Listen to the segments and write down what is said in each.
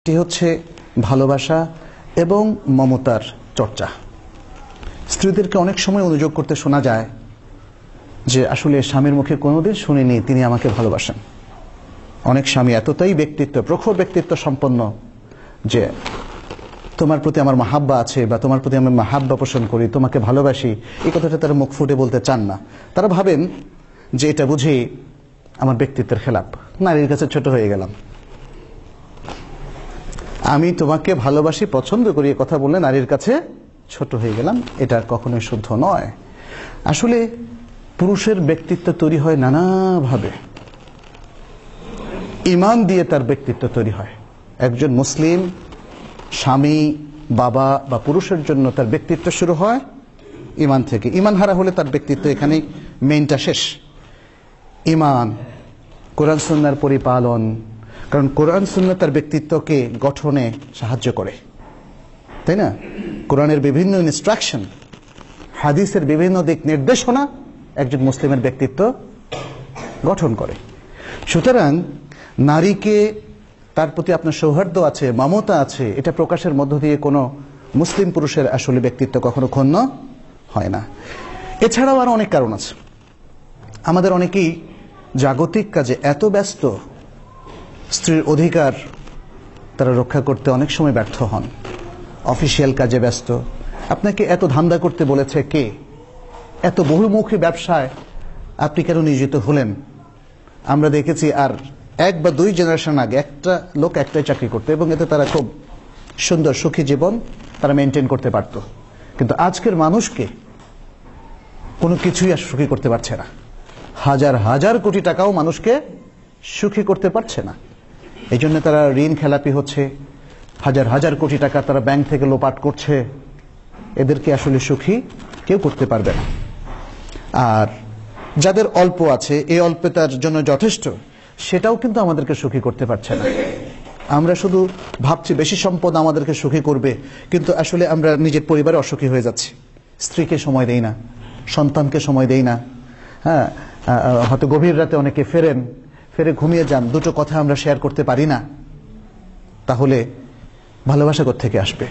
এটি হচ্ছে ভালোবাসা এবং মমতার চর্চা। স্ত্রীদেরকে অনেক সময় অনুযোগ করতে শোনা যায় যে আসলে স্বামীর মুখে কোনোদিন শুনিনি তিনি আমাকে ভালোবাসেন। অনেক স্বামী এতটাই প্রখর ব্যক্তিত্ব সম্পন্ন যে তোমার প্রতি আমার মাহাব্বা আছে বা তোমার প্রতি আমি মাহাব্বা পোষণ করি, তোমাকে ভালোবাসি, এই কথাটা তারা মুখ ফুটে বলতে চান না। তারা ভাবেন যে এটা বুঝি আমার ব্যক্তিত্বের খেলাপ, নারীর কাছে ছোট হয়ে গেলাম। আমি তোমাকে ভালোবাসি, পছন্দ করি, কথা বললে নারীর কাছে ছোট হয়ে গেলাম, এটা কখনোই শুদ্ধ নয়। আসলে পুরুষের ব্যক্তিত্ব তৈরি হয় নানাভাবে। ঈমান দিয়ে তার ব্যক্তিত্ব তৈরি হয়। একজন মুসলিম স্বামী, বাবা বা পুরুষের জন্য তার ব্যক্তিত্ব শুরু হয় ঈমান থেকে। ঈমান হারা হলে তার ব্যক্তিত্ব এখানেই মেইনটা শেষ। ঈমান, কোরআন সুন্নাহর পরিপালন, কারণ কোরআন সুন্নাহ তার ব্যক্তিত্বকে গঠনে সাহায্য করে, তাই না? কোরআনের বিভিন্ন ইনস্ট্রাকশন, হাদিসের বিভিন্ন দিক নির্দেশনা একজন মুসলিমের ব্যক্তিত্ব গঠন করে। সুতরাং নারীকে তার প্রতি আপনার সৌহার্দ্য আছে, মমতা আছে, এটা প্রকাশের মধ্য দিয়ে কোনো মুসলিম পুরুষের আসলে ব্যক্তিত্ব কখনো ক্ষুণ্ণ হয় না। এছাড়াও আরো অনেক কারণ আছে। আমাদের অনেকেই জাগতিক কাজে এত ব্যস্ত, স্ত্রীর অধিকার তারা রক্ষা করতে অনেক সময় ব্যর্থ হন। অফিসিয়াল কাজে ব্যস্ত। আপনাকে এত ধান্দা করতে বলেছে কে? এত বহুমুখী ব্যবসায় আপনি কেন নিয়োজিত হলেন? আমরা দেখেছি আর এক বা দুই জেনারেশন আগে একটা লোক একটাই চাকরি করতে, এবং এতে তারা খুব সুন্দর সুখী জীবন তারা মেনটেন করতে পারত। কিন্তু আজকের মানুষকে কোনো কিছুই আর সুখী করতে পারছে না। হাজার হাজার কোটি টাকাও মানুষকে সুখী করতে পারছে না। এই জন্য তারা ঋণ খেলাপি হচ্ছে, হাজার হাজার কোটি টাকা তারা ব্যাংক থেকে লোপাট করছে। এদেরকে আসলে সুখী কেউ করতে পারবে না। আর যাদের অল্প আছে, এই অল্পতার জন্য যথেষ্ট, সেটাও কিন্তু আমাদেরকে সুখী করতে পারছে না। আমরা শুধু ভাবছি বেশি সম্পদ আমাদেরকে সুখী করবে, কিন্তু আসলে আমরা নিজের পরিবারে অসুখী হয়ে যাচ্ছি। স্ত্রীকে সময় দেই না, সন্তানকে সময় দেই না। হ্যাঁ, হয়তো গভীর রাতে অনেকে ফেরে ঘুমিয়ে যান, দুটো কথা আমরা শেয়ার করতে পারি না। তাহলে ভালোবাসা কোত্থেকে আসবে?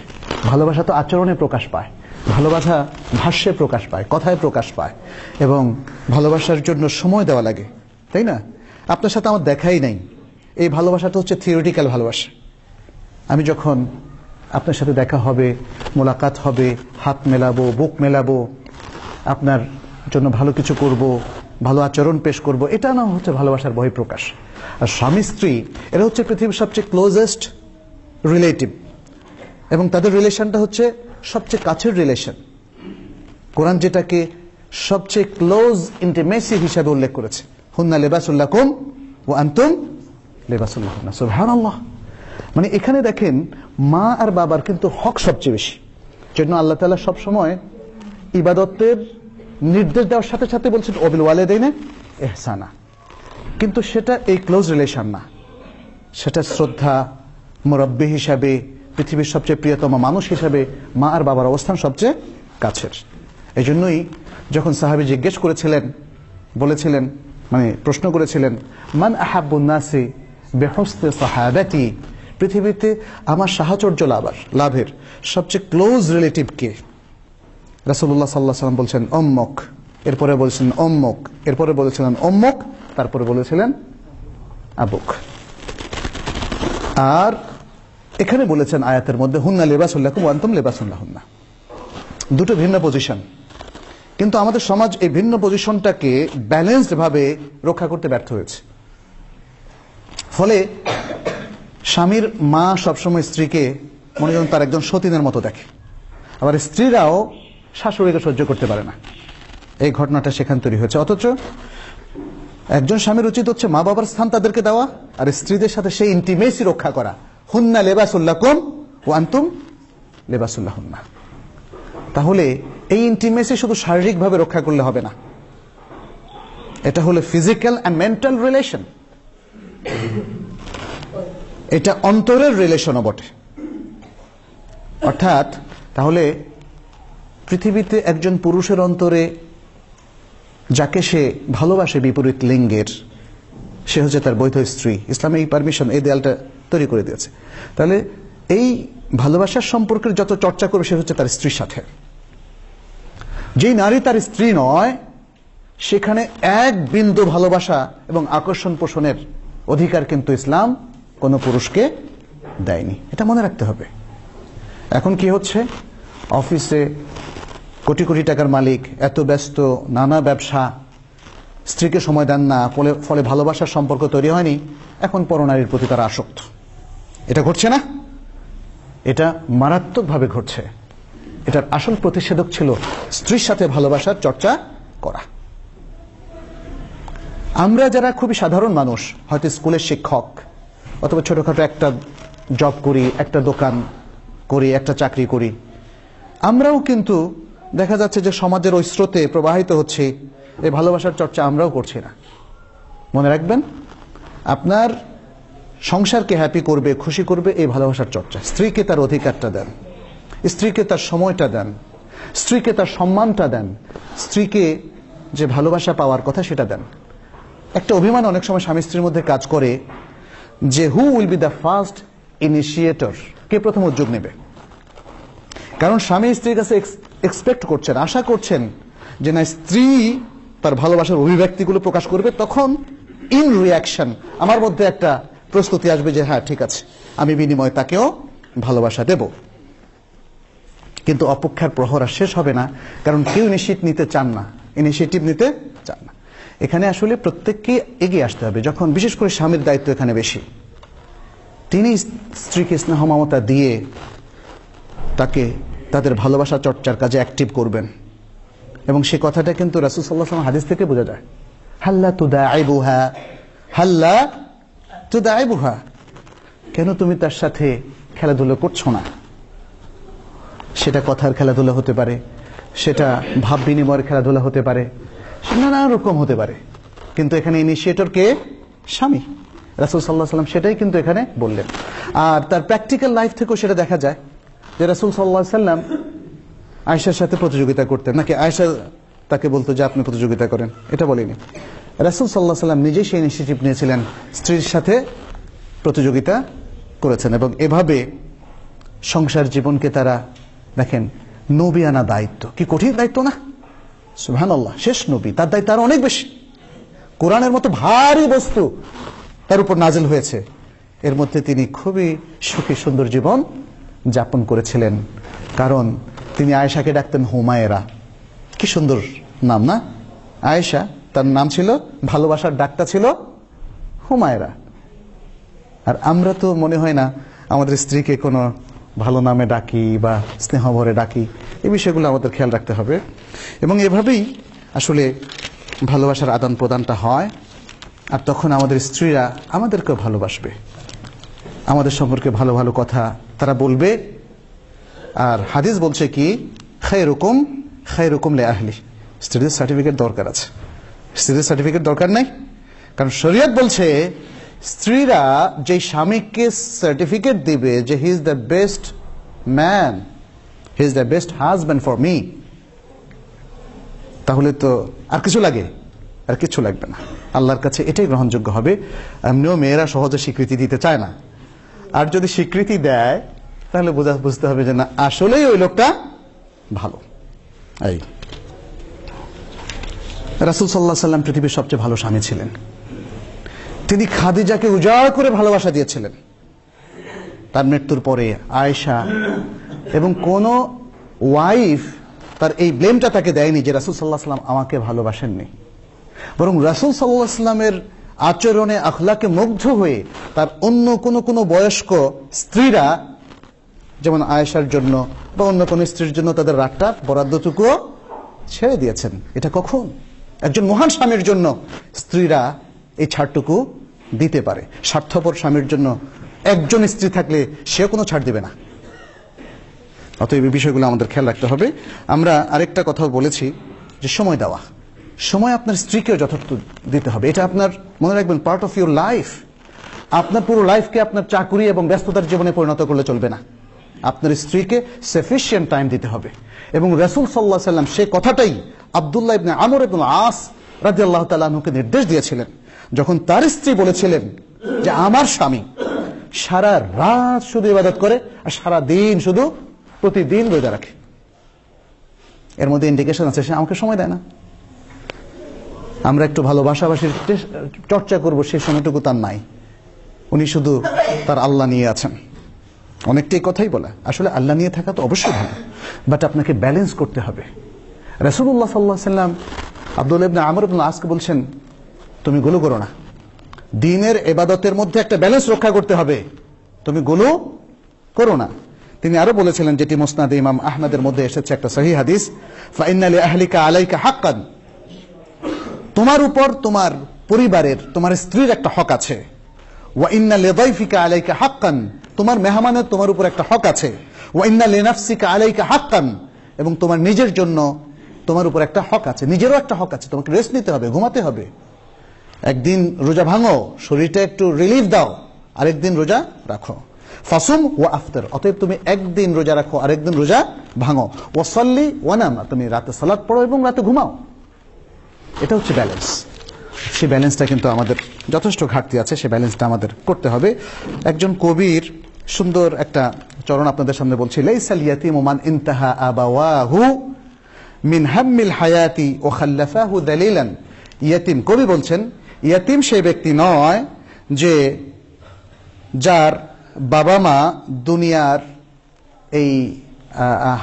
ভালোবাসা তো আচরণে প্রকাশ পায়, ভালোবাসা ভাষ্যে প্রকাশ পায়, কথায় প্রকাশ পায়, এবং ভালোবাসার জন্য সময় দেওয়া লাগে, তাই না? আপনার সাথে আমার দেখাই নাই, এই ভালোবাসাটা হচ্ছে থিওরিটিক্যাল ভালোবাসা। আমি যখন আপনার সাথে দেখা হবে, মোলাকাত হবে, হাত মেলাবো, বুক মেলাবো, আপনার জন্য ভালো কিছু করব, ভালো আচরণ পেশ করব, এটা না হচ্ছে ভালোবাসার বহিঃপ্রকাশ। আর স্বামী স্ত্রী এরা হচ্ছে পৃথিবীর সবচেয়ে ক্লোজেস্ট রিলেটিভ, এবং তাদের রিলেশনটা হচ্ছে সবচেয়ে কাছের রিলেশন। কোরআন যেটাকে সবচেয়ে ক্লোজ ইন্টিমেসি হিসাবে উল্লেখ করেছে, হুন্না লিবাসুল লাকুম ওয়া আনতুম লিবাসুল লাহুন্না। সুবহানাল্লাহ। মানে এখানে দেখেন মা আর বাবার কিন্তু হক সবচেয়ে বেশি। জন্য আল্লাহ তাআলা সব সময় ইবাদতের নির্দেশ দেওয়ার সাথে সাথে বলছেন ওয়াবিল ওয়ালিদাইনি ইহসানা। কিন্তু সেটা এই ক্লোজ রিলেশন না, সেটা শ্রদ্ধা, মুরব্বি হিসাবে, পৃথিবীর সবচেয়ে প্রিয়তম মানুষ হিসাবে মা আর বাবার অবস্থান সবচেয়ে কাছের। এই জন্যই যখন সাহাবী জিজ্ঞেস করেছিলেন, বলেছিলেন, মানে প্রশ্ন করেছিলেন, মান আহাব্বুন নাসি বিহুসনি সাহাবাতি, পৃথিবীতে আমার সাহচর্য লাভের সবচেয়ে ক্লোজ রিলেটিভ কে? রাসূলুল্লাহ সাল্লাল্লাহু আলাইহি ওয়াসাল্লাম বলছেন উম্মুক, এরপরে বলেছিলেন উম্মুক, এরপরে বলেছিলেন উম্মুক, তারপরে বলেছিলেন আবুক। আর এখানে বলেছেন আয়াতের মধ্যে হুন্না লিবাসুল লাকুম ওয়া আনতুম লিবাসুল লাহুন্না। দুটো ভিন্ন পজিশন, কিন্তু আমাদের সমাজ এই ভিন্ন পজিশনটাকে ব্যালেন্সড ভাবে রক্ষা করতে ব্যর্থ হয়েছে। ফলে স্বামীর মা সবসময় স্ত্রীকে মনে করেন তার একজন সতীনের মতো দেখে, আবার স্ত্রীরাও শাশুড়িকে সহ্য করতে পারে না। এই ঘটনাটা সেখান তৈরি হয়েছে। অথচ একজন স্বামীর উচিত হচ্ছে মা বাবার স্থান তাদেরকে দেওয়া, আর স্ত্রীদের সাথে সেই ইন্টিমেসি রক্ষা করা। হুন্না লিবাসুল লাকুম ওয়া আনতুম লিবাসুল লাহুন্না। তাহলে এই ইন্টিমেসি শুধু শারীরিকভাবে রক্ষা করলে হবে না, এটা হলো ফিজিক্যাল অ্যান্ড মেন্টাল রিলেশন, এটা অন্তরের রিলেশনও বটে। অর্থাৎ তাহলে পৃথিবীতে একজন পুরুষের অন্তরে যাকে সে ভালোবাসে বিপরীত লিঙ্গের, সে হচ্ছে তার বৈধ স্ত্রী। ইসলামে এই পারমিশন, এই দেয়ালটা তৈরি করে দিয়েছে। তাহলে এই ভালোবাসার সম্পর্কের যত চর্চা করবে সে হচ্ছে তার স্ত্রীর সাথে। যেই নারী তার স্ত্রী নয় সেখানে এক বিন্দু ভালোবাসা এবং আকর্ষণ পোষণের অধিকার কিন্তু ইসলাম কোনো পুরুষকে দেয়নি, এটা মনে রাখতে হবে। এখন কি হচ্ছে, অফিসে কোটি কোটি টাকার মালিক, এত ব্যস্ত, নানা ব্যবসা, স্ত্রীকে সময় দেন না, ফলে ভালোবাসার সম্পর্ক তৈরি হয়নি। এখন পরনারীর প্রতি তারা আসক্ত। এটা ঘটছে না? এটা মারাত্মকভাবে ঘটছে। এটার আসল প্রতিষেধক ছিল স্ত্রীর সাথে ভালোবাসার চর্চা করা। আমরা যারা খুবই সাধারণ মানুষ, হয়তো স্কুলের শিক্ষক অথবা ছোটখাটো একটা জব করি, একটা দোকান করি, একটা চাকরি করি, আমরাও কিন্তু দেখা যাচ্ছে যে সমাজের ওই স্রোতে প্রবাহিত হচ্ছে, এই ভালোবাসার চর্চা আমরাও করছি না। মনে রাখবেন, আপনার সংসারকে হ্যাপি করবে, খুশি করবে এই ভালোবাসার চর্চা। স্ত্রীকে তার অধিকারটা দেন, স্ত্রীকে তার সময়টা দেন, স্ত্রীকে তার সম্মানটা দেন, স্ত্রীকে যে ভালোবাসা পাওয়ার কথা সেটা দেন। একটা অভিমান অনেক সময় স্বামী স্ত্রীর মধ্যে কাজ করে যে who will be the first initiator, কে প্রথম উদ্যোগ নেবে। কারণ স্বামী স্ত্রীর কাছে এক্সপেক্ট করছেন, আশা করছেন যে না, স্ত্রী তার ভালোবাসার অভিব্যক্তিগুলো প্রকাশ করবে, তখন ইন রিয়াকশন আমার মধ্যে একটা প্রস্তুতি আসবে যে হ্যাঁ ঠিক আছে, আমি বিনিময়ে তাকেও ভালোবাসা দেব। কিন্তু অপেক্ষার প্রহর আর শেষ হবে না, কারণ কেউ ইনিশিয়েটিভ নিতে চান না। এখানে আসলে প্রত্যেককে এগিয়ে আসতে হবে। যখন বিশেষ করে স্বামীর দায়িত্ব এখানে বেশি, তিনি স্ত্রীকে স্নেহ মমতা দিয়ে তাকে তাদের ভালোবাসা চর্চার কাজে অ্যাক্টিভ করবেন। এবং সে কথাটা কিন্তু রাসূল সাল্লাল্লাহু আলাইহি ওয়াসাল্লাম হাদিস থেকে বোঝা যায়। হাল্লা তুদাইবুহা, হাল্লা তুদাইবুহা, কেন তুমি তার সাথে খেলাধুলা করছো না? সেটা কথার খেলাধুলা হতে পারে, সেটা ভাব বিনিময়ের খেলাধুলা হতে পারে, নানা রকম হতে পারে, কিন্তু এখানে ইনিশিয়েটর কে? স্বামী। রাসূল সাল্লাল্লাহু আলাইহি ওয়াসাল্লাম সেটাই কিন্তু এখানে বললেন। আর তার প্র্যাকটিক্যাল লাইফ থেকেও সেটা দেখা যায় যে রাসূল সাল্লাল্লাহু আলাইহি ওয়াসাল্লাম আয়েশার সাথে প্রতিযোগিতা করতেন, নাকি আয়েশা তাকে বলতো যে আপনি প্রতিযোগিতা করেন, এটা বলেনি। রাসূল সাল্লাল্লাহু আলাইহি ওয়াসাল্লাম নিজেই সেই ইনিশিয়েটিভ নিয়েছিলেন, স্ত্রীর সাথে প্রতিযোগিতা করেছেন। এবং এভাবে সংসার জীবনকে তারা, দেখেন, নবিয়ানা দায়িত্ব, কি কঠিন দায়িত্ব না? সুবহানাল্লাহ, শেষ নবী, তার দায়িত্ব আরো অনেক বেশি। কোরআনের মতো ভারী বস্তু তার উপর নাজিল হয়েছে, এর মধ্যে তিনি খুবই সুখী সুন্দর জীবন যাপন করেছিলেন। কারণ তিনি আয়েশাকে ডাকতেন হুমায়রা, কি সুন্দর নাম না? আয়েশা তার নাম ছিল, ভালোবাসার ডাকটা ছিল হুমায়রা। আর আমরা তো মনে হয় না আমাদের স্ত্রীকে কোনো ভালো নামে ডাকি বা স্নেহ ভরে ডাকি, এই বিষয়গুলো আমাদের খেয়াল রাখতে হবে। এবং এভাবেই আসলে ভালোবাসার আদান প্রদানটা হয়। আর তখন আমাদের স্ত্রীরা আমাদেরকেও ভালোবাসবে, আমাদের সম্পর্কে ভালো ভালো কথা তারা বলবে। আর হাদিস বলছে কি, খায়রুকুম খায়রুকুম লিআহলি। স্ত্রীদের সার্টিফিকেট দরকার আছে? স্ত্রীদের সার্টিফিকেট দরকার নাই, কারণ শরীয়ত বলছে স্ত্রীরা যে স্বামীকে সার্টিফিকেট দিবে যে he is the best man, he is the best husband for me, তাহলে তো আর কিছু লাগে? আর কিছু লাগবে না। আল্লাহর কাছে এটাই গ্রহণযোগ্য হবে। এমনিও মেয়েরা সহজে স্বীকৃতি দিতে চায় না, আর যদি স্বীকৃতি দেয় তাহলে বুঝতে হবে যে না, আসলেই ওই লোকটা ভালো। এই রাসূল সাল্লাল্লাহু আলাইহি ওয়াসাল্লাম পৃথিবীর সবচেয়ে ভালো স্বামী ছিলেন। তিনি খাদিজাকে উজাড় করে ভালোবাসা দিয়েছিলেন তার মৃত্যুর পরে। আয়েশা এবং কোন ওয়াইফ তার এই ব্লেমটা তাকে দেয়নি যে রাসূল সাল্লাল্লাহু আলাইহি ওয়াসাল্লাম আমাকে ভালোবাসেননি, বরং রাসূল সাল্লাল্লাহু আলাইহি ওয়াসাল্লামের আচরণে আখলাকে মুগ্ধ হয়ে তার অন্য কোন বয়স্ক স্ত্রীরা, যেমন আয়েশার জন্য বা অন্য কোন স্ত্রীর জন্য, তাদের রাতটা বরাদ্দটুকু ছেড়ে দিয়েছেন। এটা কখন একজন মহান স্বামীর জন্য স্ত্রীরা এই ছাড়টুকু দিতে পারে? স্বার্থপর স্বামীর জন্য একজন স্ত্রী থাকলে সে কোনো ছাড় দিবে না। অতএব এই বিষয়গুলো আমাদের খেয়াল রাখতে হবে। আমরা আরেকটা কথা বলেছি যে সময় দেওয়া, সময় আপনার স্ত্রীকেও যথার্থ দিতে হবে। এটা আপনার, মনে রাখবেন, পার্ট অফ ইউর লাইফ। আপনার পুরো লাইফকে আপনার চাকুরি এবং ব্যস্ততার জীবনে পরিণত করলে চলবে না। আপনার স্ত্রীকে সাফিসিয়েন্ট টাইম দিতে হবে। এবং রাসূল সাল্লাল্লাহু আলাইহি ওয়াসাল্লাম সে কথাটাই আব্দুল্লাহ ইবনে আমর ইবনে আস রাদিয়াল্লাহু তাআলা আনহুকে নির্দেশ দিয়েছিলেন, যখন তার স্ত্রী বলেছিলেন যে আমার স্বামী সারা রাত শুধু ইবাদত করে আর সারা দিন শুধু প্রতিদিন রোজা রাখে। এর মধ্যে ইন্ডিকেশন আছে সে আমাকে সময় দেয় না। আমরা একটু ভালোবাসাবাসির চর্চা করব সেই সময়টুকু তার নাই, উনি শুধু তার আল্লাহ নিয়ে আছেন। অনেকটাই কথাই বলে, আসলে আল্লাহ নিয়ে থাকা তো অবশ্যই ভালো, বাট আপনাকে ব্যালেন্স করতে হবে। রাসূলুল্লাহ সাল্লাল্লাহু আলাইহি ওয়াসাল্লাম আব্দুল্লাহ ইবনে আমর ইবনে আসকে বলছেন, তুমি গুলো করো না, দ্বীনের ইবাদতের মধ্যে একটা ব্যালেন্স রক্ষা করতে হবে, তুমি গুলো করো না। তিনি আরো বলেছিলেন, যেটি মুসনাদে ইমাম আহমদের মধ্যে এসেছে একটা সহিহ হাদিস, ফাইন্না লিআহলিকা আলাইকা হাক্কান, তোমার উপর তোমার পরিবারের তোমার স্ত্রীর একটা হক আছে। ওয়া ইন্না লিদাইফিকা আলাইকা হাক্কান, তোমার মেহমানের তোমার উপর একটা হক আছে। ওয়া ইন্না লিনাফসিকা আলাইকা হাক্কান, এবং তোমার নিজের জন্য তোমার উপর একটা হক আছে, নিজেরও একটা হক আছে, তোমাকে রেস্ট নিতে হবে, ঘুমাতে হবে। একদিন রোজা ভাঙো, শরীরটা একটু রিলিফ দাও, আরেকদিন রোজা রাখো। ফাসুম ওয়া আফতার, অতএব তুমি একদিন রোজা রাখো আরেকদিন রোজা ভাঙো। ওয়া সাল্লি ওয়া নাম, তুমি রাতে সালাত পড়ো এবং রাতে ঘুমাও। এটা হচ্ছে ব্যালেন্স। সেই ব্যালেন্সটা কিন্তু আমাদের যথেষ্ট ঘাটতি আছে, সেই ব্যালেন্সটা আমাদের করতে হবে। একজন কবির সুন্দর একটা চরণ আপনাদের সামনে বলছি, লাইসাল ইয়াতীমু মান ইনতাহা আবাওয়াহু মিন হাম্মিল হায়াতি ওয়া খাল্লাফাহু দালিলান। ইয়াতীম, কবি বলছেন, ইয়াতীম সেই ব্যক্তি নয় যে যার বাবা মা দুনিয়ার এই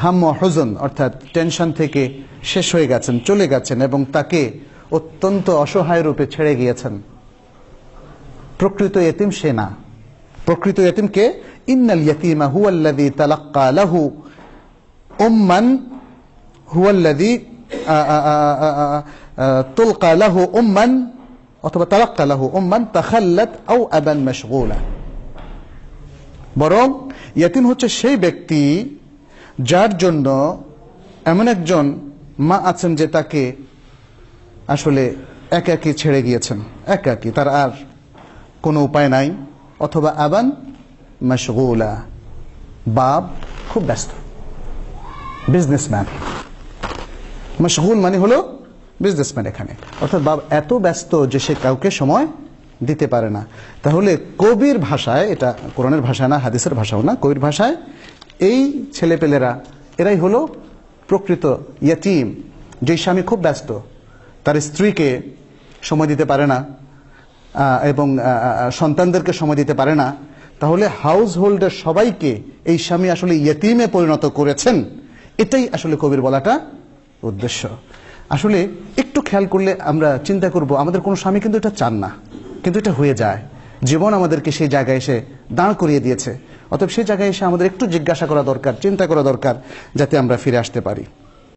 হাম ও হুজন অর্থাৎ টেনশন থেকে শেষ হয়ে গেছেন, চলে গেছেন এবং তাকে অত্যন্ত অসহায় রূপে ছেড়ে গিয়েছেন। প্রকৃত ইয়েতিম সে না। প্রকৃত ইয়েতিম কে? ইন্নাল ইয়াতীমা হুয়াল্লাযী তালাক্কা লাহু উম্মান, হুয়াল্লাযী তুলকা লাহু উম্মান অথবা তালাক্কা লাহু উম্মান তাখাল্লাত আও আবান মাশগুলা। বরং ইয়েতিম হচ্ছে সেই ব্যক্তি যার জন্য এমন একজন মা আছেন যে তাকে আসলে একাকী ছেড়ে গিয়েছেন, একাকী, তার আর কোনো উপায় নাই। অথবা আবান মাশগুলা, বাপ খুব ব্যস্ত, বিজনেসম্যান। মাশগুল মানে হলো বিজনেসম্যান এখানে, অর্থাৎ বাপ এত ব্যস্ত যে সে কাউকে সময় দিতে পারে না। তাহলে কবির ভাষায়, এটা কোরআনের ভাষা না, হাদিসের ভাষাও না, কবির ভাষায় এই ছেলেপেলেরা এরাই হলো প্রকৃত ইয়াতীম। যে স্বামী খুব ব্যস্ত, তার স্ত্রীকে সময় দিতে পারে না এবং সন্তানদেরকে সময় দিতে পারে না, তাহলে হাউস হোল্ডের সবাইকে এই স্বামী আসলে ইয়াতীমে পরিণত করেছেন। এটাই আসলে কবির বলাটা উদ্দেশ্য। আসলে একটু খেয়াল করলে আমরা চিন্তা করব, আমাদের কোনো স্বামী কিন্তু এটা চান না, কিন্তু এটা হয়ে যায়। জীবন আমাদেরকে সেই জায়গায় এসে দাঁড় করিয়ে দিয়েছে। অতএব সেই জায়গায় এসে আমাদের একটু জিজ্ঞাসা করা দরকার, চিন্তা করা দরকার, যাতে আমরা ফিরে আসতে পারি।